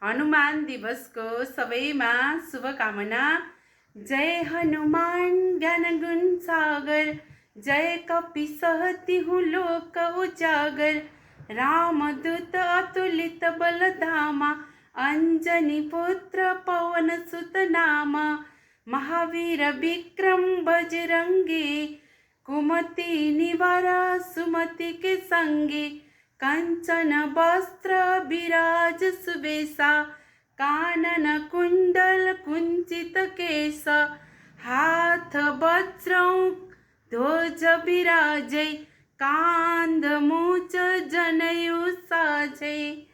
हनुमान दिवस को सबैमा शुभकामना। जय हनुमान ज्ञान गुण सागर, जय कपीसह तिहु लोक उजागर। रामदूत अतुलित बल धामा, अंजनी पुत्र पवन सुत नामा। महावीर विक्रम बजरंगी, कुमति निवार सुमति के संगी। कंचन वस्त्र विराज सुबेसा, कानन कुंडल कुंचित केश। हाथ वज्र ध्वज विराजै, कांध मूच जनेऊ साजै।